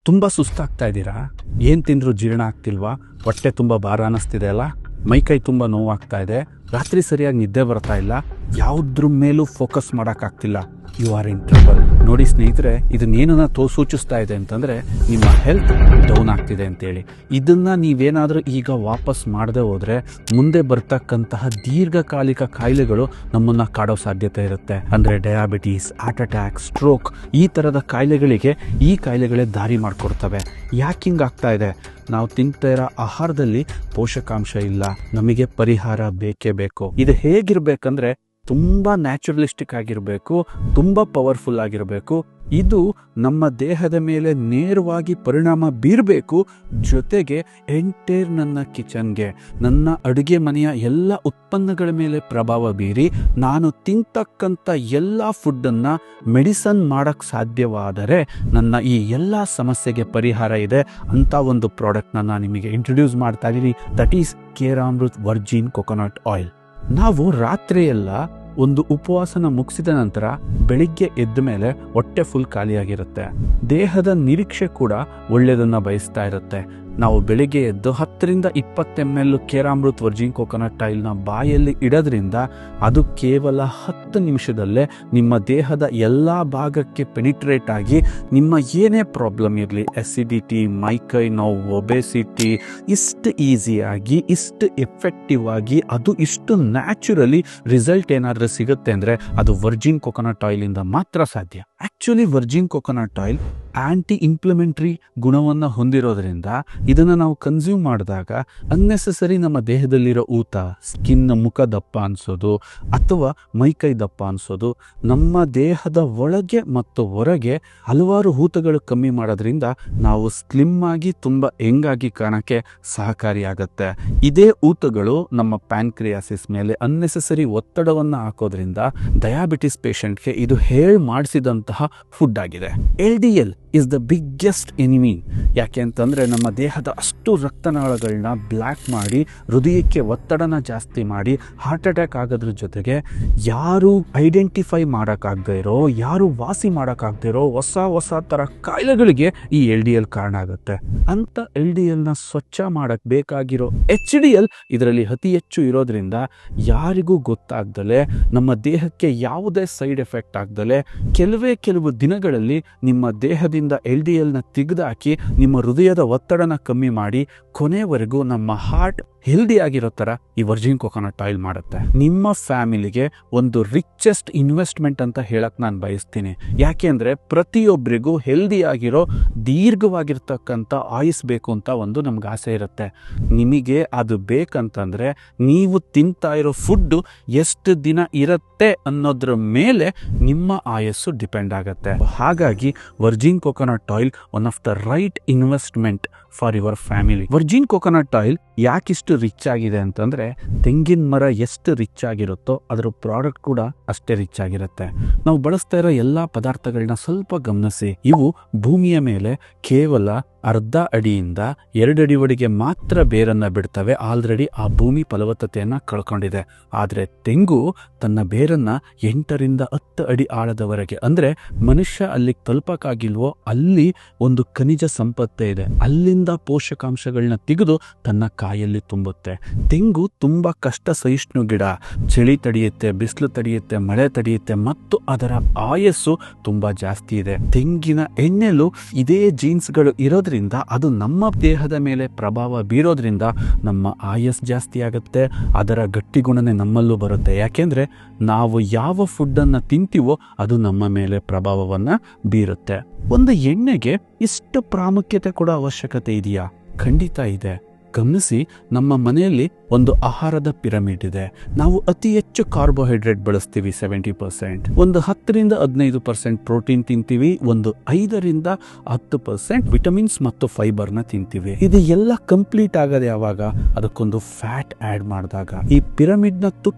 ತುಂಬ ಸುಸ್ತಾಗ್ತಾ ಇದ್ದೀರಾ? ಏನು ತಿಂದರೂ ಜೀರ್ಣ ಆಗ್ತಿಲ್ವಾ? ಹೊಟ್ಟೆ ತುಂಬ ಭಾರ ಅನ್ನಿಸ್ತಿದೆ ಅಲ್ಲ? ಮೈಕೈ ತುಂಬ ನೋವಾಗ್ತಾ ಇದೆ, ರಾತ್ರಿ ಸರಿಯಾಗಿ ನಿದ್ದೆ ಬರ್ತಾ ಇಲ್ಲ, ಯಾವುದ್ರ ಮೇಲೂ ಫೋಕಸ್ ಮಾಡೋಕ್ಕಾಗ್ತಿಲ್ಲ. You are in trouble. ನೋಡಿ ಸ್ನೇಹಿತರೆ, ಇದನ್ನೇನನ್ನ ಸೂಚಿಸ್ತಾ ಇದೆ ಅಂತಂದರೆ ನಿಮ್ಮ ಹೆಲ್ತ್ ಡೌನ್ ಆಗ್ತಿದೆ ಅಂತೇಳಿ. ಇದನ್ನು ನೀವೇನಾದರೂ ಈಗ ವಾಪಸ್ ಮಾಡದೆ ಹೋದರೆ ಮುಂದೆ ಬರ್ತಕ್ಕಂತಹ ದೀರ್ಘಕಾಲಿಕ ಕಾಯಿಲೆಗಳು ನಮ್ಮನ್ನು ಕಾಡೋ ಸಾಧ್ಯತೆ ಇರುತ್ತೆ. ಅಂದರೆ ಡಯಾಬಿಟೀಸ್, ಹಾರ್ಟ್ ಅಟ್ಯಾಕ್, ಸ್ಟ್ರೋಕ್ ಈ ಥರದ ಕಾಯಿಲೆಗಳಿಗೆ ಈ ಕಾಯಿಲೆಗಳೇ ದಾರಿ ಮಾಡಿಕೊಡ್ತವೆ. ಯಾಕೆ ಹಿಂಗಾಗ್ತಾ ಇದೆ? ನಾವು ತಿಂತಾ ಇರೋ ಆಹಾರದಲ್ಲಿ ಪೋಷಕಾಂಶ ಇಲ್ಲ. ನಮಗೆ ಪರಿಹಾರ ಬೇಕೇ ಬೇಕು. ಇದು ಹೇಗಿರ್ಬೇಕಂದ್ರೆ ತುಂಬ ನ್ಯಾಚುರಲಿಸ್ಟಿಕ್ ಆಗಿರಬೇಕು, ತುಂಬ ಪವರ್ಫುಲ್ ಆಗಿರಬೇಕು. ಇದು ನಮ್ಮ ದೇಹದ ಮೇಲೆ ನೇರವಾಗಿ ಪರಿಣಾಮ ಬೀರಬೇಕು. ಜೊತೆಗೆ ಎಂಟೈರ್ ನನ್ನ ಕಿಚನ್ಗೆ, ನನ್ನ ಅಡುಗೆ ಮನೆಯ ಎಲ್ಲ ಉತ್ಪನ್ನಗಳ ಮೇಲೆ ಪ್ರಭಾವ ಬೀರಿ ನಾನು ತಿಂತಕ್ಕಂಥ ಎಲ್ಲ ಫುಡ್ಡನ್ನು ಮೆಡಿಸನ್ ಮಾಡೋಕ್ಕೆ ಸಾಧ್ಯವಾದರೆ ನನ್ನ ಈ ಎಲ್ಲ ಸಮಸ್ಯೆಗೆ ಪರಿಹಾರ ಇದೆ ಅಂತ ಒಂದು ಪ್ರಾಡಕ್ಟ್ನ ನಾನು ನಿಮಗೆ ಇಂಟ್ರೊಡ್ಯೂಸ್ ಮಾಡ್ತಾ ಇದ್ದೀನಿ. That is Keramrut virgin coconut oil. ನಾವು ರಾತ್ರಿಯೆಲ್ಲ ಒಂದು ಉಪವಾಸನ ಮುಗಿಸಿದ ನಂತರ ಬೆಳಿಗ್ಗೆ ಎದ್ದ ಮೇಲೆ ಹೊಟ್ಟೆ ಫುಲ್ ಖಾಲಿಯಾಗಿರುತ್ತೆ. ದೇಹದ ನಿರೀಕ್ಷೆ ಕೂಡ ಒಳ್ಳೆಯದನ್ನು ಬಯಸ್ತಾ ಇರುತ್ತೆ. ನಾವು ಬೆಳಿಗ್ಗೆ ಎದ್ದು 10-20 ml ಕೇರಾಮೃತ್ ವರ್ಜಿನ್ ಕೊಕೊನಟ್ ಆಯಿಲ್ನ ಬಾಯಲ್ಲಿ ಇಡೋದ್ರಿಂದ ಅದು ಕೇವಲ 10 ನಿಮಿಷದಲ್ಲೇ ನಿಮ್ಮ ದೇಹದ ಎಲ್ಲ ಭಾಗಕ್ಕೆ ಪೆನಿಟ್ರೇಟ್ ಆಗಿ ನಿಮ್ಮ ಏನೇ ಪ್ರಾಬ್ಲಮ್ ಇರಲಿ, ಎಸಿಡಿಟಿ, ಮೈಕೈ ನೋವು, ಒಬೆಸಿಟಿ, ಇಷ್ಟು ಈಸಿಯಾಗಿ, ಇಷ್ಟು ಎಫೆಕ್ಟಿವ್ ಆಗಿ, ಅದು ಇಷ್ಟು ನ್ಯಾಚುರಲಿ ರಿಸಲ್ಟ್ ಏನಾದರೂ ಸಿಗುತ್ತೆ ಅಂದರೆ ಅದು ವರ್ಜಿನ್ ಕೊಕೊನಟ್ ಆಯಿಲಿಂದ ಮಾತ್ರ ಸಾಧ್ಯ. Actually virgin coconut oil anti inflammatory ಗುಣವನ್ನು ಹೊಂದಿರೋದ್ರಿಂದ ಇದನ್ನು ನಾವು ಕನ್ಸ್ಯೂಮ್ ಮಾಡಿದಾಗ ಅನ್ನೆಸೆಸರಿ ನಮ್ಮ ದೇಹದಲ್ಲಿರೋ ಊತ, ಸ್ಕಿನ್ ಮುಖ ದಪ್ಪ ಅನಿಸೋದು ಅಥವಾ ಮೈಕೈ ದಪ್ಪ ಅನಿಸೋದು, ನಮ್ಮ ದೇಹದ ಒಳಗೆ ಮತ್ತು ಹೊರಗೆ ಹಲವಾರು ಊತಗಳು ಕಮ್ಮಿ ಮಾಡೋದ್ರಿಂದ ನಾವು ಸ್ಲಿಮ್ ಆಗಿ ತುಂಬ ಯಂಗಾಗಿ ಕಾಣೋಕ್ಕೆ ಸಹಕಾರಿಯಾಗತ್ತೆ. ಇದೇ ಊತಗಳು ನಮ್ಮ ಪ್ಯಾನ್ಕ್ರಿಯಾಸಿಸ್ ಮೇಲೆ ಅನ್ನೆಸೆಸರಿ ಒತ್ತಡವನ್ನು ಹಾಕೋದ್ರಿಂದ ಡಯಾಬಿಟಿಸ್ ಪೇಷಂಟ್ಗೆ ಇದು ಹೇಳಿ ಮಾಡಿಸಿದಂತಹ ಫುಡ್ ಆಗಿದೆ. LDL is the biggest enemy. ಯಾಕೆ ಅಂತಂದರೆ ನಮ್ಮ ದೇಹದ ಅಷ್ಟು ರಕ್ತನಾಳಗಳನ್ನ ಬ್ಲ್ಯಾಕ್ ಮಾಡಿ ಹೃದಯಕ್ಕೆ ಒತ್ತಡನ ಜಾಸ್ತಿ ಮಾಡಿ ಹಾರ್ಟ್ ಅಟ್ಯಾಕ್ ಆಗೋದ್ರ ಜೊತೆಗೆ ಯಾರು ಐಡೆಂಟಿಫೈ ಮಾಡೋಕ್ಕಾಗದೇ ಇರೋ, ಯಾರು ವಾಸಿ ಮಾಡೋಕ್ಕಾಗದೇ ಇರೋ ಹೊಸ ಥರ ಕಾಯಿಲೆಗಳಿಗೆ ಈ LDL ಕಾರಣ ಆಗುತ್ತೆ. ಅಂಥ LDLನ ಸ್ವಚ್ಛ ಮಾಡೋಕ್ಕೆ ಬೇಕಾಗಿರೋ HDL ಇದರಲ್ಲಿ ಅತಿ ಹೆಚ್ಚು ಇರೋದ್ರಿಂದ ಯಾರಿಗೂ ಗೊತ್ತಾಗ್ದಲೆ, ನಮ್ಮ ದೇಹಕ್ಕೆ ಯಾವುದೇ ಸೈಡ್ ಎಫೆಕ್ಟ್ ಆಗ್ದಲೆ ಕೆಲವು ದಿನಗಳಲ್ಲಿ ನಿಮ್ಮ ದೇಹದಿಂದ LDLನ ತೆಗೆದುಹಾಕಿ ನಿಮ್ಮ ಹೃದಯದ ಒತ್ತಡನ ಕಮ್ಮಿ ಮಾಡಿ ಕೊನೆವರೆಗೂ ನಮ್ಮ ಹಾರ್ಟ್ ಹೆಲ್ದಿ ಆಗಿರೋ ಥರ ಈ ವರ್ಜಿನ್ ಕೊಕೊನಟ್ ಆಯಿಲ್ ಮಾಡುತ್ತೆ. ನಿಮ್ಮ ಫ್ಯಾಮಿಲಿಗೆ ಒಂದು ರಿಚೆಸ್ಟ್ ಇನ್ವೆಸ್ಟ್ಮೆಂಟ್ ಅಂತ ಹೇಳಕ್ಕೆ ನಾನು ಬಯಸ್ತೀನಿ. ಯಾಕೆ ಅಂದರೆ ಪ್ರತಿಯೊಬ್ಬರಿಗೂ ಹೆಲ್ದಿ ಆಗಿರೋ ದೀರ್ಘವಾಗಿರ್ತಕ್ಕಂಥ ಆಯುಸ್ ಬೇಕು ಅಂತ ಒಂದು ನಮ್ಗೆ ಆಸೆ ಇರುತ್ತೆ. ನಿಮಗೆ ಅದು ಬೇಕಂತಂದರೆ ನೀವು ತಿಂತಾ ಇರೋ ಫುಡ್ಡು ಎಷ್ಟು ದಿನ ಇರುತ್ತೆ ಅನ್ನೋದ್ರ ಮೇಲೆ ನಿಮ್ಮ ಆಯಸ್ಸು ಡಿಪೆಂಡ್ ಆಗುತ್ತೆ. ಹಾಗಾಗಿ virgin coconut oil one of the right investment for your family. Virgin coconut oil ಯಾಕಿಷ್ಟು ರಿಚ್ ಆಗಿದೆ ಅಂತಂದರೆ, ತೆಂಗಿನ ಮರ ಎಷ್ಟು ರಿಚ್ ಆಗಿರುತ್ತೋ ಅದರ ಪ್ರಾಡಕ್ಟ್ ಕೂಡ ಅಷ್ಟೇ ರಿಚ್ ಆಗಿರುತ್ತೆ. ನಾವು ಬಳಸ್ತಾ ಇರೋ ಎಲ್ಲ ಪದಾರ್ಥಗಳನ್ನ ಸ್ವಲ್ಪ ಗಮನಿಸಿ. ಇವು ಭೂಮಿಯ ಮೇಲೆ ಕೇವಲ 1/2 ಅಡಿಯಿಂದ 2 ಅಡಿವರೆಗೆ ಮಾತ್ರ ಬೇರನ್ನ ಬಿಡ್ತವೆ. ಆಲ್ರೆಡಿ ಆ ಭೂಮಿ ಫಲವತ್ತತೆಯನ್ನು ಕಳ್ಕೊಂಡಿದೆ. ಆದರೆ ತೆಂಗು ತನ್ನ ಬೇರನ್ನ 8-10 ಅಡಿ ಆಳದವರೆಗೆ, ಅಂದರೆ ಮನುಷ್ಯ ಅಲ್ಲಿಗೆ ತಲುಪಕ್ಕಾಗಿಲ್ವೋ ಅಲ್ಲಿ ಒಂದು ಖನಿಜ ಸಂಪತ್ತೆ ಇದೆ, ಅಲ್ಲಿಂದ ಪೋಷಕಾಂಶಗಳನ್ನ ತೆಗೆದು ತನ್ನ ಕಾಯಲ್ಲಿ ತುಂಬುತ್ತೆ. ತೆಂಗು ತುಂಬಾ ಕಷ್ಟ ಸಹಿಷ್ಣು ಗಿಡ. ಚಳಿ ತಡೆಯುತ್ತೆ, ಬಿಸಿಲು ತಡೆಯುತ್ತೆ, ಮಳೆ ತಡೆಯುತ್ತೆ ಮತ್ತು ಅದರ ಆಯಸ್ಸು ತುಂಬಾ ಜಾಸ್ತಿ ಇದೆ. ತೆಂಗಿನ ಎಣ್ಣೆಲು ಇದೇ ಜೀನ್ಸ್ಗಳು ಇರೋದ್ರಿಂದ ಅದು ನಮ್ಮ ದೇಹದ ಮೇಲೆ ಪ್ರಭಾವ ಬೀರೋದ್ರಿಂದ ನಮ್ಮ ಆಯಸ್ ಜಾಸ್ತಿ ಆಗುತ್ತೆ. ಅದರ ಗಟ್ಟಿ ಗುಣನೇ ನಮ್ಮಲ್ಲೂ ಬರುತ್ತೆ. ಯಾಕೆಂದ್ರೆ ನಾವು ಯಾವ ಫುಡ್ಡನ್ನು ತಿಂತೀವೋ ಅದು ನಮ್ಮ ಮೇಲೆ ಪ್ರಭಾವವನ್ನು ಬೀರುತ್ತೆ. ಒಂದು ಎಣ್ಣೆಗೆ ಇಷ್ಟು ಪ್ರಾಮುಖ್ಯತೆ ಕೊಡೋ ಅವಶ್ಯಕತೆ ಇದೆಯಾ? ಖಂಡಿತ ಇದೆ. ಗಮನಿಸಿ, ನಮ್ಮ ಮನೆಯಲ್ಲಿ ಒಂದು ಆಹಾರದ ಪಿರಮಿಡ್ ಇದೆ. ನಾವು ಅತಿ ಹೆಚ್ಚು ಕಾರ್ಬೋಹೈಡ್ರೇಟ್ ಬಳಸ್ತೀವಿ 70%, ಒಂದು 10-15% ಪ್ರೋಟೀನ್ ತಿಂತೀವಿ, ಒಂದು 5-10% ವಿಟಮಿನ್ಸ್ ಮತ್ತು ಫೈಬರ್ನ ತಿಂತೀವಿ. ಇದು ಎಲ್ಲ ಕಂಪ್ಲೀಟ್ ಆಗೋದು ಯಾವಾಗ? ಅದಕ್ಕೊಂದು ಫ್ಯಾಟ್ ಆ್ಯಡ್ ಮಾಡಿದಾಗ. ಈ ಪಿರಮಿಡ್ನ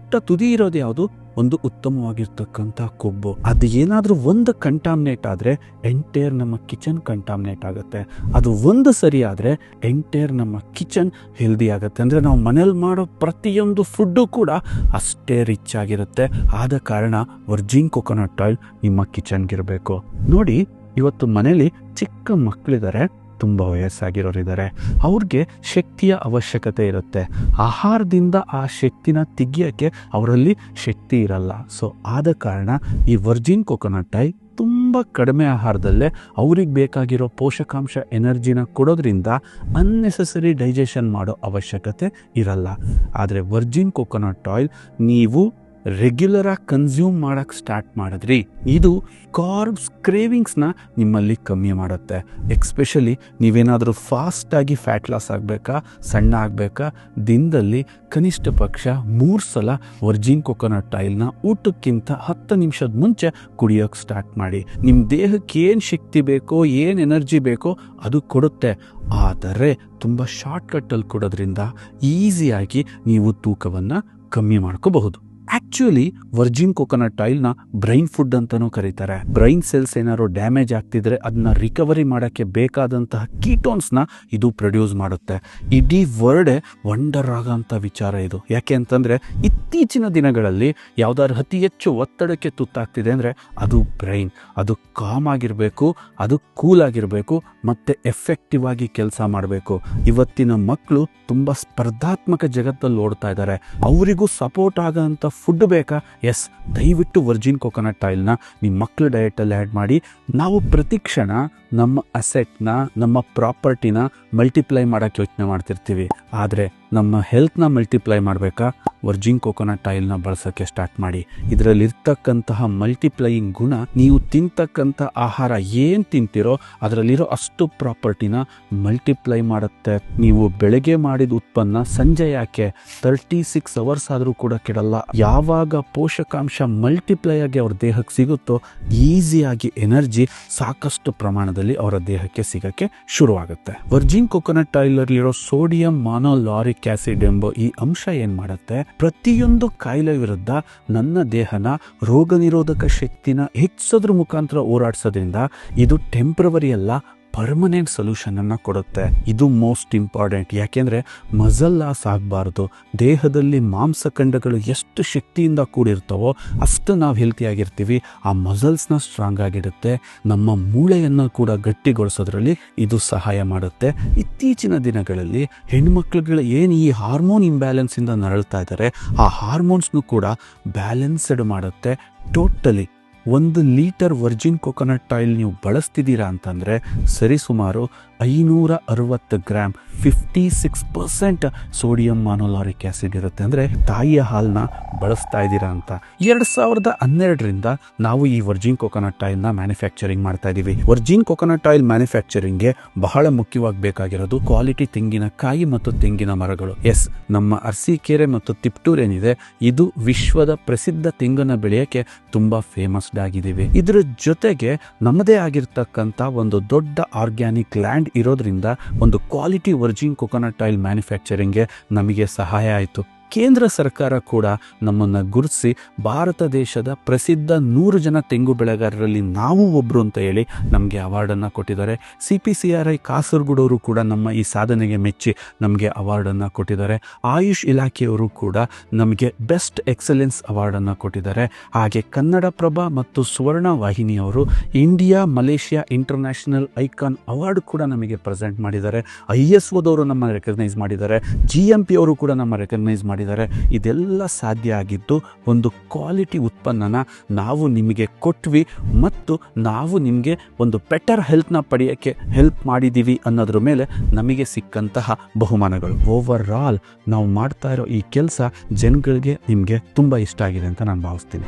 ತುದಿ ಇರೋದು ಯಾವುದು? ಒಂದು ಉತ್ತಮವಾಗಿರ್ತಕ್ಕಂಥ ಕೊಬ್ಬು. ಅದು ಏನಾದರೂ ಒಂದು ಕಂಟಾಮಿನೇಟ್ ಆದರೆ ಎಂಟೈರ್ ನಮ್ಮ ಕಿಚನ್ ಕಂಟಾಮಿನೇಟ್ ಆಗುತ್ತೆ. ಅದು ಒಂದು ಸರಿ ಆದರೆ ಎಂಟೈರ್ ನಮ್ಮ ಕಿಚನ್ ಹೆಲ್ದಿ ಆಗುತ್ತೆ. ಅಂದರೆ ನಾವು ಮನೇಲಿ ಮಾಡೋ ಪ್ರತಿಯೊಂದು ಫುಡ್ಡು ಕೂಡ ಅಷ್ಟೇ ರಿಚ್ ಆಗಿರುತ್ತೆ. ಆದ ಕಾರಣ ವರ್ಜಿನ್ ಕೊಕೊನಟ್ ಆಯಿಲ್ ನಿಮ್ಮ ಕಿಚನ್ಗಿರಬೇಕು. ನೋಡಿ, ಇವತ್ತು ಮನೇಲಿ ಚಿಕ್ಕ ಮಕ್ಕಳಿದ್ದಾರೆ, ತುಂಬ ವಯಸ್ಸಾಗಿರೋರಿದ್ದಾರೆ, ಅವ್ರಿಗೆ ಶಕ್ತಿಯ ಅವಶ್ಯಕತೆ ಇರುತ್ತೆ. ಆಹಾರದಿಂದ ಆ ಶಕ್ತಿನ ತೆಗಿಯೋಕ್ಕೆ ಅವರಲ್ಲಿ ಶಕ್ತಿ ಇರಲ್ಲ. ಸೊ ಆದ ಕಾರಣ ಈ ವರ್ಜಿನ್ ಕೊಕೊನಟ್ ಆಯಿಲ್ ತುಂಬ ಕಡಿಮೆ ಆಹಾರದಲ್ಲೇ ಅವ್ರಿಗೆ ಬೇಕಾಗಿರೋ ಪೋಷಕಾಂಶ ಎನರ್ಜಿನ ಕೊಡೋದ್ರಿಂದ ಅನ್ನೆಸೆಸರಿ ಡೈಜೆಷನ್ ಮಾಡೋ ಅವಶ್ಯಕತೆ ಇರಲ್ಲ. ಆದರೆ ವರ್ಜಿನ್ ಕೊಕೊನಟ್ ಆಯಿಲ್ ನೀವು ರೆಗ್ಯುಲರಾಗಿ ಕನ್ಸ್ಯೂಮ್ ಮಾಡೋಕ್ಕೆ ಸ್ಟಾರ್ಟ್ ಮಾಡಿದ್ರಿ, ಇದು ಕಾರ್ಬ್ಸ್ ಕ್ರೇವಿಂಗ್ಸ್ನ ನಿಮ್ಮಲ್ಲಿ ಕಮ್ಮಿ ಮಾಡುತ್ತೆ. ಎಕ್ಸ್ಪೆಷಲಿ ನೀವೇನಾದರೂ ಫಾಸ್ಟಾಗಿ ಫ್ಯಾಟ್ ಲಾಸ್ ಆಗಬೇಕಾ, ಸಣ್ಣ ಆಗಬೇಕಾ, ದಿನದಲ್ಲಿ ಕನಿಷ್ಠ ಪಕ್ಷ 3 ಸಲ ವರ್ಜಿನ್ ಕೊಕೊನಟ್ ಆಯಿಲ್ನ ಊಟಕ್ಕಿಂತ 10 ನಿಮಿಷದ ಮುಂಚೆ ಕುಡಿಯೋಕ್ಕೆ ಸ್ಟಾರ್ಟ್ ಮಾಡಿ. ನಿಮ್ಮ ದೇಹಕ್ಕೆ ಏನು ಶಕ್ತಿ ಬೇಕೋ, ಏನು ಎನರ್ಜಿ ಬೇಕೋ ಅದು ಕೊಡುತ್ತೆ. ಆದರೆ ತುಂಬ ಶಾರ್ಟ್ಕಟ್ಟಲ್ಲಿ ಕೊಡೋದ್ರಿಂದ ಈಸಿಯಾಗಿ ನೀವು ತೂಕವನ್ನು ಕಮ್ಮಿ ಮಾಡ್ಕೋಬಹುದು. ಆಕ್ಚುಲಿ ವರ್ಜಿನ್ ಕೊಕೊನಟ್ ಆಯಿಲ್ನ ಬ್ರೈನ್ ಫುಡ್ ಅಂತಲೂ ಕರೀತಾರೆ. ಬ್ರೈನ್ ಸೆಲ್ಸ್ ಏನಾದ್ರು ಡ್ಯಾಮೇಜ್ ಆಗ್ತಿದ್ರೆ ಅದನ್ನ ರಿಕವರಿ ಮಾಡೋಕ್ಕೆ ಬೇಕಾದಂತಹ ಕೀಟೋನ್ಸ್ನ ಇದು ಪ್ರೊಡ್ಯೂಸ್ ಮಾಡುತ್ತೆ. ಇಡೀ ವರ್ಲ್ಡೇ ವಂಡರ್ ಆಗೋಂಥ ವಿಚಾರ ಇದು. ಯಾಕೆ ಅಂತಂದರೆ ಇತ್ತೀಚಿನ ದಿನಗಳಲ್ಲಿ ಯಾವ್ದಾದ್ರು ಅತಿ ಹೆಚ್ಚು ಒತ್ತಡಕ್ಕೆ ತುತ್ತಾಗ್ತಿದೆ ಅಂದರೆ ಅದು ಬ್ರೈನ್. ಅದು ಕಾಮ್ ಆಗಿರಬೇಕು, ಅದು ಕೂಲ್ ಆಗಿರಬೇಕು, ಮತ್ತು ಎಫೆಕ್ಟಿವ್ ಆಗಿ ಕೆಲಸ ಮಾಡಬೇಕು. ಇವತ್ತಿನ ಮಕ್ಕಳು ತುಂಬ ಸ್ಪರ್ಧಾತ್ಮಕ ಜಗತ್ತಲ್ಲಿ ಓಡ್ತಾ ಇದ್ದಾರೆ. ಅವರಿಗೂ ಸಪೋರ್ಟ್ ಆಗೋಂಥ ಫುಡ್ ಬೇಕಾ? ಎಸ್, ದಯವಿಟ್ಟು ವರ್ಜಿನ್ ಕೊಕೊನಟ್ ಆಯಿಲ್ನ ನಿಮ್ಮ ಮಕ್ಕಳ ಡಯಟಲ್ಲಿ ಆ್ಯಡ್ ಮಾಡಿ. ನಾವು ಪ್ರತಿ ಕ್ಷಣ ನಮ್ಮ ಅಸೆಟ್ನ, ನಮ್ಮ ಪ್ರಾಪರ್ಟಿನ ಮಲ್ಟಿಪ್ಲೈ ಮಾಡೋಕ್ಕೆ ಯೋಚನೆ ಮಾಡ್ತಿರ್ತೀವಿ. ಆದರೆ ನಮ್ಮ ಹೆಲ್ತ್ನ ಮಲ್ಟಿಪ್ಲೈ ಮಾಡಬೇಕಾ? ವರ್ಜಿನ್ ಕೊಕೊನಟ್ ಆಯಿಲ್ನ ಬಳಸೋಕ್ಕೆ ಸ್ಟಾರ್ಟ್ ಮಾಡಿ. ಇದರಲ್ಲಿರ್ತಕ್ಕಂತಹ ಮಲ್ಟಿಪ್ಲೈಯಿಂಗ್ ಗುಣ ನೀವು ತಿಂತಕ್ಕಂಥ ಆಹಾರ ಏನು ತಿಂತೀರೋ ಅದರಲ್ಲಿರೋ ಅಷ್ಟು ಪ್ರಾಪರ್ಟಿನ ಮಲ್ಟಿಪ್ಲೈ ಮಾಡುತ್ತೆ. ನೀವು ಬೆಳಗ್ಗೆ ಮಾಡಿದ ಉತ್ಪನ್ನ ಸಂಜೆ ಯಾಕೆ 36 ಅವರ್ಸ್ ಆದರೂ ಕೂಡ ಕೆಡಲ್ಲ. ಯಾವಾಗ ಪೋಷಕಾಂಶ ಮಲ್ಟಿಪ್ಲೈ ಆಗಿ ಅವ್ರ ದೇಹಕ್ಕೆ ಸಿಗುತ್ತೋ ಈಸಿಯಾಗಿ ಎನರ್ಜಿ ಸಾಕಷ್ಟು ಪ್ರಮಾಣದಲ್ಲಿ ಅವರ ದೇಹಕ್ಕೆ ಸಿಗಕ್ಕೆ ಶುರುವಾಗುತ್ತೆ. ವರ್ಜಿನ್ ಕೊಕೊನಟ್ ಆಯಿಲಲ್ಲಿರೋ ಸೋಡಿಯಂ ಮಾನೋಲಾರಿಕ್ ಆಸಿಡ್ ಎಂಬ ಈ ಅಂಶ ಏನ್ ಮಾಡುತ್ತೆ, ಪ್ರತಿಯೊಂದು ಕಾಯಿಲೆ ವಿರುದ್ಧ ನನ್ನ ದೇಹನ ರೋಗ ನಿರೋಧಕ ಶಕ್ತಿನ ಹೆಚ್ಚೋದ್ರ ಮುಖಾಂತರ ಹೋರಾಡಿಸೋದ್ರಿಂದ ಇದು ಟೆಂಪ್ರವರಿ ಅಲ್ಲ, ಪರ್ಮನೆಂಟ್ ಸೊಲ್ಯೂಷನ್ ಅನ್ನ ಕೊಡುತ್ತೆ. ಇದು ಮೋಸ್ಟ್ ಇಂಪಾರ್ಟೆಂಟ್. ಯಾಕೆಂದ್ರೆ ಮಸಲ್ ಲಾಸ್ ಆಗಬಾರ್ದು. ದೇಹದಲ್ಲಿ ಮಾಂಸಖಂಡಗಳು ಎಷ್ಟು ಶಕ್ತಿಯಿಂದ ಕೂಡಿರ್ತವೋ ಅಷ್ಟು ನಾವು ಹೆಲ್ತಿ ಆಗಿರ್ತೀವಿ. ಆ ಮಸಲ್ಸ್ನ ಸ್ಟ್ರಾಂಗ್ ಆಗಿಡುತ್ತೆ. ನಮ್ಮ ಮೂಳೆಯನ್ನು ಕೂಡ ಗಟ್ಟಿಗೊಳಿಸೋದ್ರಲ್ಲಿ ಇದು ಸಹಾಯ ಮಾಡುತ್ತೆ. ಇತ್ತೀಚಿನ ದಿನಗಳಲ್ಲಿ ಹೆಣ್ಮಕ್ಳುಗಳು ಏನು ಈ ಹಾರ್ಮೋನ್ ಇಂಬ್ಯಾಲೆನ್ಸ್ ಇಂದ ನರಳ್ತಾ ಇದ್ದಾರೆ, ಆ ಹಾರ್ಮೋನ್ಸ್ನು ಕೂಡ ಬ್ಯಾಲೆನ್ಸ್ಡ್ ಮಾಡುತ್ತೆ. Totally 1 litre Virgin coconut oil ನೀವು ಬಳಸ್ತಿದ್ದೀರಾ ಅಂತಂದರೆ ಸರಿಸುಮಾರು 560 ಗ್ರಾಮ್ 56% ಸೋಡಿಯಂ ಮಾನೋಲಾರಿಕ್ ಆಸಿಡ್ ಇರುತ್ತೆ. ಅಂದರೆ ತಾಯಿಯ ಹಾಲನ್ನ ಬಳಸ್ತಾ ಇದ್ದೀರಾ ಅಂತ. 2012ರಿಂದ ನಾವು ಈ ವರ್ಜಿನ್ ಕೊಕೊನಟ್ ಆಯಿಲ್ನ ಮ್ಯಾನುಫ್ಯಾಕ್ಚರಿಂಗ್ ಮಾಡ್ತಾ ಇದ್ದೀವಿ. ವರ್ಜಿನ್ ಕೊಕೊನಟ್ ಆಯಿಲ್ ಮ್ಯಾನುಫ್ಯಾಕ್ಚರಿಂಗ್ಗೆ ಬಹಳ ಮುಖ್ಯವಾಗಿ ಬೇಕಾಗಿರೋದು ಕ್ವಾಲಿಟಿ ತೆಂಗಿನಕಾಯಿ ಮತ್ತು ತೆಂಗಿನ ಮರಗಳು. ಎಸ್, ನಮ್ಮ ಅರಸೀಕೆರೆ ಮತ್ತು ತಿಪ್ಟೂರ್ ಏನಿದೆ ಇದು ವಿಶ್ವದ ಪ್ರಸಿದ್ಧ ತೆಂಗನ್ನ ಬೆಳೆಯೋಕ್ಕೆ ತುಂಬಾ ಫೇಮಸ್ಡ್ ಆಗಿದ್ದೀವಿ. ಇದರ ಜೊತೆಗೆ ನಮ್ಮದೇ ಆಗಿರ್ತಕ್ಕಂಥ ಒಂದು ದೊಡ್ಡ ಆರ್ಗ್ಯಾನಿಕ್ ಲ್ಯಾಂಡ್ ಇರೋದ್ರಿಂದ ಒಂದು ಕ್ವಾಲಿಟಿ ವರ್ಜಿನ್ ಕೊಕೊನಟ್ ಆಯಿಲ್ ಮ್ಯಾನುಫ್ಯಾಕ್ಚರಿಂಗ್ಗೆ ನಮಗೆ ಸಹಾಯ ಆಯಿತು. ಕೇಂದ್ರ ಸರ್ಕಾರ ಕೂಡ ನಮ್ಮನ್ನು ಗುರುತಿಸಿ ಭಾರತ ದೇಶದ ಪ್ರಸಿದ್ಧ 100 ಜನ ತೆಂಗು ಬೆಳೆಗಾರರಲ್ಲಿ ನಾವು ಒಬ್ಬರು ಅಂತ ಹೇಳಿ ನಮಗೆ ಅವಾರ್ಡನ್ನು ಕೊಟ್ಟಿದ್ದಾರೆ. CPCRI ಕಾಸರಗೋಡವರು ಕೂಡ ನಮ್ಮ ಈ ಸಾಧನೆಗೆ ಮೆಚ್ಚಿ ನಮಗೆ ಅವಾರ್ಡನ್ನು ಕೊಟ್ಟಿದ್ದಾರೆ. ಆಯುಷ್ ಇಲಾಖೆಯವರು ಕೂಡ ನಮಗೆ ಬೆಸ್ಟ್ ಎಕ್ಸಲೆನ್ಸ್ ಅವಾರ್ಡನ್ನು ಕೊಟ್ಟಿದ್ದಾರೆ. ಹಾಗೆ ಕನ್ನಡಪ್ರಭ ಮತ್ತು ಸುವರ್ಣ ವಾಹಿನಿಯವರು India Malaysia international icon award ಕೂಡ ನಮಗೆ ಪ್ರೆಸೆಂಟ್ ಮಾಡಿದ್ದಾರೆ. ISOದವರು ನಮ್ಮ ರೆಕಗ್ನೈಸ್ ಮಾಡಿದ್ದಾರೆ. GMP ಅವರು ಕೂಡ ನಮ್ಮ ರೆಕಗ್ನೈಸ್ ಮಾಡಿದ್ದಾರೆ. ಇದೆಲ್ಲ ಸಾಧ್ಯ ಆಗಿದ್ದು ಒಂದು ಕ್ವಾಲಿಟಿ ಉತ್ಪನ್ನನ ನಾವು ನಿಮಗೆ ಕೊಟ್ವಿ ಮತ್ತು ನಾವು ನಿಮಗೆ ಒಂದು ಬೆಟರ್ ಹೆಲ್ತ್ನ ಪಡೆಯೋಕ್ಕೆ ಹೆಲ್ಪ್ ಮಾಡಿದ್ದೀವಿ ಅನ್ನೋದ್ರ ಮೇಲೆ ನಮಗೆ ಸಿಕ್ಕಂತಹ ಬಹುಮಾನಗಳು. ಓವರ್ ಆಲ್ ನಾವು ಮಾಡ್ತಾ ಇರೋ ಈ ಕೆಲಸ ಜನಗಳಿಗೆ ನಿಮಗೆ ತುಂಬ ಇಷ್ಟ ಆಗಿದೆ ಅಂತ ನಾನು ಭಾವಿಸ್ತೀನಿ.